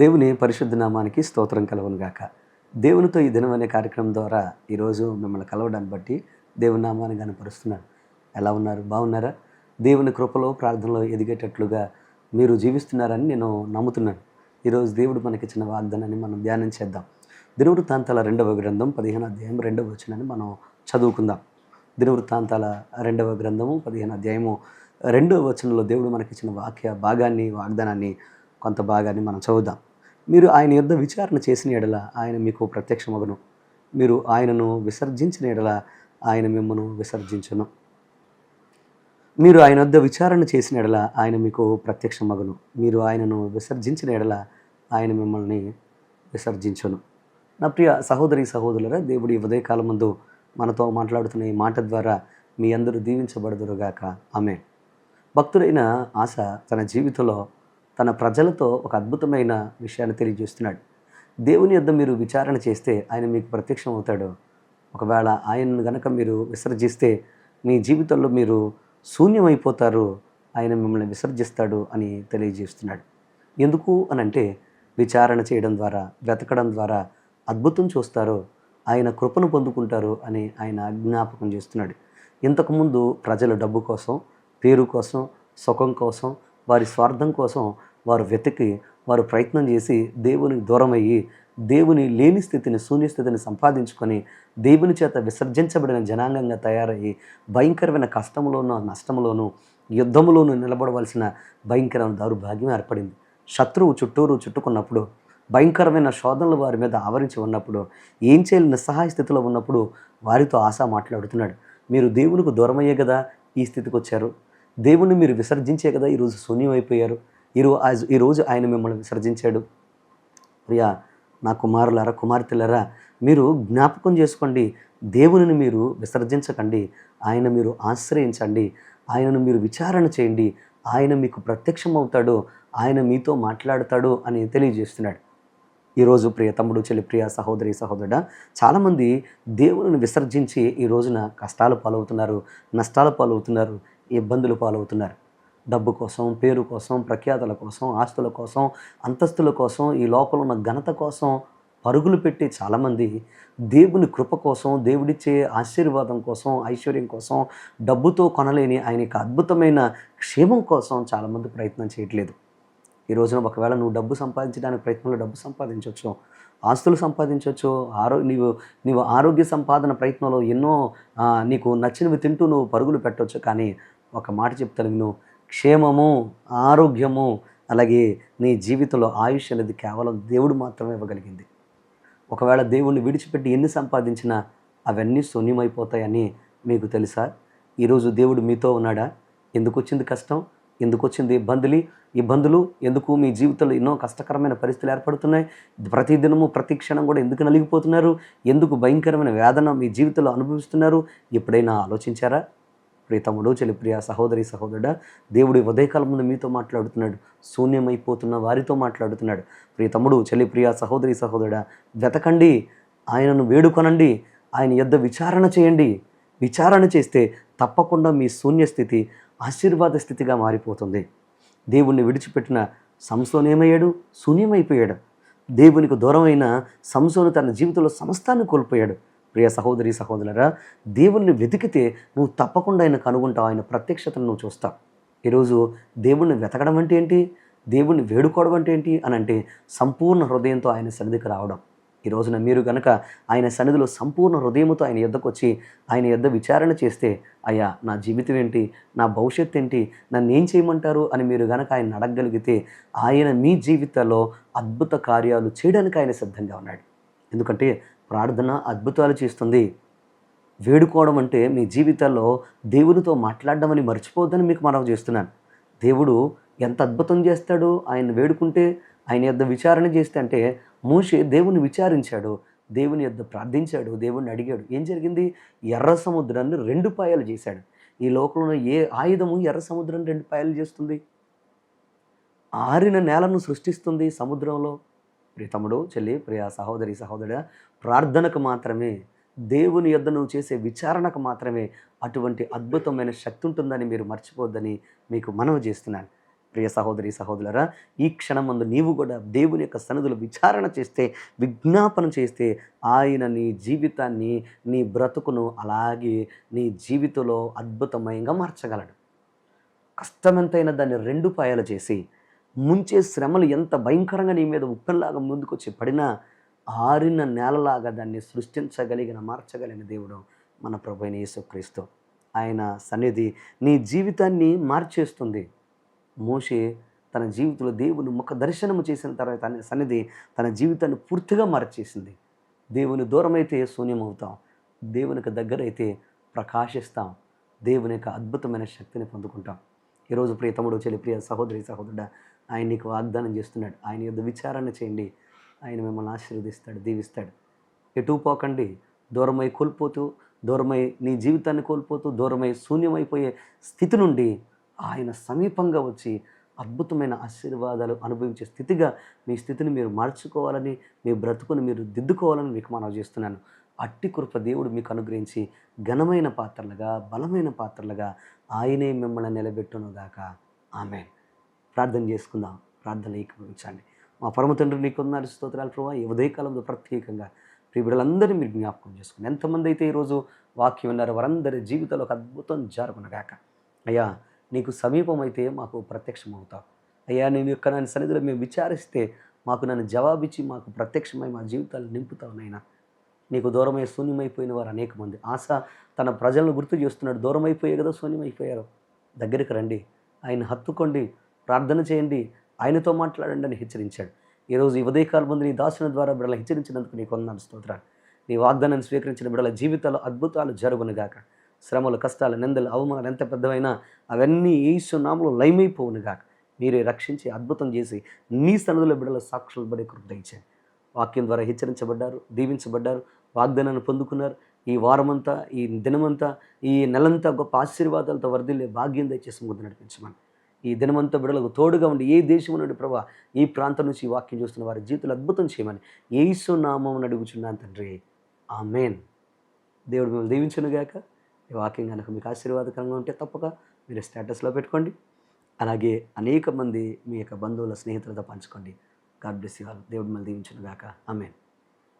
దేవుని పరిశుద్ధ నామానికి స్తోత్రం కలుగును గాక. దేవునితో ఈ దినం అనే కార్యక్రమం ద్వారా ఈరోజు మిమ్మల్ని కలవడాన్ని బట్టి దేవుని నామాన్ని గనపరుస్తున్నాను. ఎలా ఉన్నారు? బాగున్నారా? దేవుని కృపలో ప్రార్థనలో ఎదిగేటట్లుగా మీరు జీవిస్తున్నారని నేను నమ్ముతున్నాను. ఈరోజు దేవుడు మనకిచ్చిన వాగ్దానాన్ని మనం ధ్యానం చేద్దాం. దినవృత్తాంతాల 2వ గ్రంథం 15వ అధ్యాయం 2వ వచనాన్ని మనం చదువుకుందాం. దినవృత్తాంతాల 2వ గ్రంథము 15వ అధ్యాయము 2వ వచనంలో దేవుడు మనకిచ్చిన భాగాన్ని వాగ్దానాన్ని కొంత భాగాన్ని మనం చదువుదాం. మీరు ఆయన యొద్ద విచారణ చేసిన యెడల ఆయన మీకు ప్రత్యక్షమగును. మీరు ఆయనను విసర్జించిన యెడల ఆయన మిమ్మును విసర్జించును. మీరు ఆయన వద్ద విచారణ చేసిన యెడల ఆయన మీకు ప్రత్యక్షమగును. మీరు ఆయనను విసర్జించిన యెడల ఆయన మిమ్మల్ని విసర్జించును. నా ప్రియ సహోదరి సహోదరులారా, దేవుడు ఈ ఉదయకాలం ముందు మనతో మాట్లాడుతున్న ఈ మాట ద్వారా మీ అందరూ దీవించబడుదురుగాక. ఆమేన్. భక్తుడైన ఆస తన జీవితంలో తన ప్రజలతో ఒక అద్భుతమైన విషయాన్ని తెలియజేస్తున్నాడు. దేవుని యొద్ద మీరు విచారణ చేస్తే ఆయన మీకు ప్రత్యక్షం అవుతాడు. ఒకవేళ ఆయనను గనక మీరు విసర్జిస్తే మీ జీవితంలో మీరు శూన్యమైపోతారు, ఆయన మిమ్మల్ని విసర్జిస్తాడు అని తెలియజేస్తున్నాడు. ఎందుకు అనంటే విచారణ చేయడం ద్వారా, వెతకడం ద్వారా అద్భుతం చూస్తారు, ఆయన కృపను పొందుకుంటారు అని ఆయన జ్ఞాపకం చేస్తున్నాడు. ఇంతకుముందు ప్రజలు డబ్బు కోసం, పేరు కోసం, సుఖం కోసం, వారి స్వార్థం కోసం వారు వెతికి వారు ప్రయత్నం చేసి దేవునికి దూరమయ్యి దేవుని లేని స్థితిని, శూన్యస్థితిని సంపాదించుకొని దేవుని చేత విసర్జించబడిన జనాంగంగా తయారయ్యి భయంకరమైన కష్టంలోనూ, నష్టంలోనూ, యుద్ధంలోనూ నిలబడవలసిన భయంకరమైన దౌర్భాగ్యం ఏర్పడింది. శత్రువు చుట్టూరు చుట్టుకున్నప్పుడు, భయంకరమైన శోధనలు వారి మీద ఆవరించి ఉన్నప్పుడు, ఏం చేయాలి నిస్సహాయ స్థితిలో ఉన్నప్పుడు వారితో ఆశ మాట్లాడుతున్నాడు. మీరు దేవునికి దూరమయ్యే కదా ఈ స్థితికి వచ్చారు. దేవుణ్ణి మీరు విసర్జించే కదా ఈరోజు శూన్యమైపోయారు. ఈరోజు ఆయన మిమ్మల్ని విసర్జించాడు. ప్రియా నా కుమారులారా, కుమార్తెలారా, మీరు జ్ఞాపకం చేసుకోండి. దేవునిని మీరు విసర్జించకండి. ఆయన మీరు ఆశ్రయించండి. ఆయనను మీరు విచారణ చేయండి. ఆయన మీకు ప్రత్యక్షం అవుతాడు. ఆయన మీతో మాట్లాడతాడు అని తెలియజేస్తున్నాడు. ఈరోజు ప్రియ తమ్ముడు, చెల్లి, ప్రియ సహోదరి సహోదరుడా, చాలామంది దేవుని విసర్జించి ఈ రోజున కష్టాల పాలవుతున్నారు, నష్టాల పాలవుతున్నారు, ఇబ్బందులు పాలవుతున్నారు. డబ్బు కోసం, పేరు కోసం, ప్రఖ్యాతల కోసం, ఆస్తుల కోసం, అంతస్తుల కోసం, ఈ లోకంలో ఉన్న ఘనత కోసం పరుగులు పెట్టి చాలామంది దేవుని కృప కోసం, దేవుడిచ్చే ఆశీర్వాదం కోసం, ఐశ్వర్యం కోసం, డబ్బుతో కొనలేని ఆయన యొక్క అద్భుతమైన క్షేమం కోసం చాలామంది ప్రయత్నం చేయట్లేదు. ఈ రోజున ఒకవేళ నువ్వు డబ్బు సంపాదించడానికి ప్రయత్నంలో డబ్బు సంపాదించవచ్చు, ఆస్తులు సంపాదించవచ్చు, నీవు ఆరోగ్య సంపాదన ప్రయత్నంలో ఎన్నో నీకు నచ్చినవి తింటూ నువ్వు పరుగులు పెట్టవచ్చు. కానీ ఒక మాట చెప్తాను విను, క్షేమము, ఆరోగ్యము, అలాగే నీ జీవితంలో ఆయుష్ అనేది కేవలం దేవుడు మాత్రమే ఇవ్వగలిగింది. ఒకవేళ దేవుణ్ణి విడిచిపెట్టి ఎన్ని సంపాదించినా అవన్నీ శూన్యమైపోతాయని మీకు తెలుసా? ఈరోజు దేవుడు మీతో ఉన్నాడా? ఎందుకు వచ్చింది కష్టం? ఎందుకు వచ్చింది ఇబ్బందులు? ఎందుకు మీ జీవితంలో ఎన్నో కష్టకరమైన పరిస్థితులు ఏర్పడుతున్నాయి? ప్రతిదినము ప్రతి క్షణం కూడా ఎందుకు నలిగిపోతున్నారు? ఎందుకు భయంకరమైన వేదన మీ జీవితంలో అనుభవిస్తున్నారు? ఎప్పుడైనా ఆలోచించారా? ప్రియతముడు, చెల్లి, ప్రియ సహోదరి సహోదరుడా, దేవుడు ఉదయకాలం ముందు మీతో మాట్లాడుతున్నాడు. శూన్యమైపోతున్న వారితో మాట్లాడుతున్నాడు. ప్రియతముడు, చెల్లి, ప్రియ సహోదరి సహోదరుడా, వెతకండి, ఆయనను వేడుకొనండి, ఆయన యొద్ద విచారణ చేయండి. విచారణ చేస్తే తప్పకుండా మీ శూన్యస్థితి ఆశీర్వాద స్థితిగా మారిపోతుంది. దేవుణ్ణి విడిచిపెట్టిన సంసోను ఏమయ్యాడు? శూన్యమైపోయాడు. దేవునికి దూరమైన సంసోను తన జీవితంలో సమస్తాన్ని కోల్పోయాడు. ప్రియ సహోదరి సహోదరులారా, దేవుణ్ణి వెతికితే నువ్వు తప్పకుండా ఆయన కనుగొంటావు. ఆయన ప్రత్యక్షతను నువ్వు చూస్తావు. ఈరోజు దేవుణ్ణి వెతకడం అంటే ఏంటి? దేవుణ్ణి వేడుకోవడం అంటే ఏంటి అని అంటే సంపూర్ణ హృదయంతో ఆయన సన్నిధికి రావడం. ఈ రోజున మీరు కనుక ఆయన సన్నిధిలో సంపూర్ణ హృదయంతో ఆయన యొద్దకు వచ్చి ఆయన యొద్ద విచారణ చేస్తే, అయ్యా నా జీవితం ఏంటి, నా భవిష్యత్తు ఏంటి, నన్ను ఏం చేయమంటారు అని మీరు కనుక ఆయన అడగగలిగితే ఆయన మీ జీవితంలో అద్భుత కార్యాలు చేయడానికి ఆయన సిద్ధంగా ఉన్నాడు. ఎందుకంటే ప్రార్థన అద్భుతాలు చేస్తుంది. వేడుకోవడం అంటే మీ జీవితాల్లో దేవునితో మాట్లాడడం అని మర్చిపోవద్దని మీకు మనవి చేస్తున్నాను. దేవుడు ఎంత అద్భుతం చేస్తాడు ఆయన వేడుకుంటే, ఆయన యొద్ద విచారణ చేస్తే. అంటే మోషే దేవుని విచారించాడు, దేవుని యొద్ద ప్రార్థించాడు, దేవుణ్ణి అడిగాడు. ఏం జరిగింది? ఎర్ర సముద్రాన్ని 2 పాయలు చేశాడు. ఈ లోకంలో ఏ ఆయుధము ఎర్ర సముద్రాన్ని 2 పాయలు చేస్తుంది? ఆరిన నేలను సృష్టిస్తుంది సముద్రంలో. ప్రియతముడు, చెల్లి, ప్రియ సహోదరి సహోదరుడా, ప్రార్థనకు మాత్రమే, దేవుని యొద్ద నువ్వు చేసే విచారణకు మాత్రమే అటువంటి అద్భుతమైన శక్తి ఉంటుందని మీరు మర్చిపోద్దని మీకు మనవి చేస్తున్నాను. ప్రియ సహోదరి సహోదరులారా, ఈ క్షణమందు నీవు కూడా దేవుని యొక్క సన్నిధిలో విచారణ చేస్తే, విజ్ఞాపన చేస్తే, ఆయన నీ జీవితాన్ని, నీ బ్రతుకును అలాగే నీ జీవితంలో అద్భుతమయంగా మార్చగలడు. కష్టమెంతైనా దాన్ని రెండు పాయలు చేసి, ముంచే శ్రమలు ఎంత భయంకరంగా నీ మీద ఉప్పెనలాగా ముందుకొచ్చి పడినా, ఆరిన నేలలాగా దాన్ని సృష్టించగలిగిన, మార్చగలిగిన దేవుడు మన ప్రభువైన యేసుక్రీస్తు. ఆయన సన్నిధి నీ జీవితాన్ని మార్చేస్తుంది. మోషే తన జీవితంలో దేవుని ముఖ దర్శనము చేసిన తర్వాత తన సన్నిధి తన జీవితాన్ని పూర్తిగా మార్చేసింది. దేవుని దూరమైతే శూన్యమవుతాం, దేవునికి దగ్గరైతే ప్రకాశిస్తాం, దేవుని యొక్క అద్భుతమైన శక్తిని పొందుకుంటాం. ఈరోజు ప్రియ తమ్ముడు, చెల్లి, ప్రియ సహోదరి సహోదరుడా, ఆయన నీకు వాగ్దానం చేస్తున్నాడు. ఆయన యొద్ద విచారణ చేయండి, ఆయన మిమ్మల్ని ఆశీర్వదిస్తాడు, దీవిస్తాడు. ఎటు పోకండి. దూరమై కోల్పోతూ, దూరమై నీ జీవితాన్ని కోల్పోతూ, దూరమై శూన్యమైపోయే స్థితి నుండి ఆయన సమీపంగా వచ్చి అద్భుతమైన ఆశీర్వాదాలు అనుభవించే స్థితిగా మీ స్థితిని మీరు మార్చుకోవాలని, మీ బ్రతుకుని మీరు దిద్దుకోవాలని మీకు మనవి చేస్తున్నాను. అట్టి కృప దేవుడు మీకు అనుగ్రహించి ఘనమైన పాత్రలుగా, బలమైన పాత్రలుగా ఆయనే మిమ్మల్ని నిలబెట్టునుగాక. ఆమేన్. ప్రార్థన చేసుకుందాం. ప్రార్థన ఏకీభవించండి. మా పరమ తండ్రి నీకు వందనాలు, స్తోత్రాలు ప్రభువా. ఈ ఉదయకాలంలో ప్రత్యేకంగా ప్రియ బిడ్డలందరినీ మీరు జ్ఞాపకం చేసుకోండి. ఎంతమంది అయితే ఈరోజు వాక్యం విన్నారో వారందరి జీవితంలో ఒక అద్భుతం జరుగునుగాక. అయ్యా, నీకు సమీపం అయితే మాకు ప్రత్యక్షమవుతావు. అయ్యా, నేను యొక్క నన్ను సన్నిధిలో మేము విచారిస్తే మాకు నన్ను జవాబిచ్చి మాకు ప్రత్యక్షమై మా జీవితాలు నింపుతావు నైనా. నీకు దూరమై శూన్యమైపోయిన వారు అనేక మంది. ఆశ తన ప్రజలను గుర్తు చేస్తున్నాడు. దూరమైపోయే కదా శూన్యమైపోయారు. దగ్గరికి రండి, ఆయన హత్తుకోండి, ప్రార్థన చేయండి, ఆయనతో మాట్లాడండి అని హెచ్చరించాడు. ఈరోజు ఈ ఉదయకాల ముందు నీ దాసుని ద్వారా బిడ్డలు హెచ్చరించినందుకు నీకు వందనాలు, స్తోత్రాలు. నీ వాగ్దానాన్ని స్వీకరించిన బిడ్డల జీవితాల్లో అద్భుతాలు జరుగునుగాక. శ్రమలు, కష్టాలు, నిందలు, అవమానాలు ఎంత పెద్దవైనా అవన్నీ యేసు నామములో లయమైపోవునుగాక. మీరే రక్షించి అద్భుతం చేసి నీ సన్నిధిలో బిడ్డల సాక్షులు పడే కృప దయచేయండి. వాక్యం ద్వారా హెచ్చరించబడ్డారు, దీవించబడ్డారు, వాగ్దానాన్ని పొందుకున్నారు. ఈ వారమంతా, ఈ దినమంతా, ఈ నెలంతా గొప్ప ఆశీర్వాదాలతో వర్ధిల్లే భాగ్యం దయచేసి ముందు నడిపించమని, ఈ దినమంతా బిడ్డలకు తోడుగా ఉండి ఏ దేశం నుండి ప్రభా ఈ ప్రాంతం నుంచి ఈ వాక్యం చూస్తున్న వారి జీవితంలో అద్భుతం చేయమని యేసు నామమున అడుగుచున్నాను తండ్రి. ఆమేన్. దేవుడు మిమ్మల్ని దీవించునుగాక. ఈ వాక్యం కనుక మీకు ఆశీర్వాదకరంగా ఉంటే తప్పక మీరు స్టేటస్లో పెట్టుకోండి. అలాగే అనేక మంది మీ యొక్క బంధువుల, స్నేహితులతో పంచుకోండి. God bless you all. దేవుడు మిమ్మల్ని దీవించునుగాక. ఆమేన్.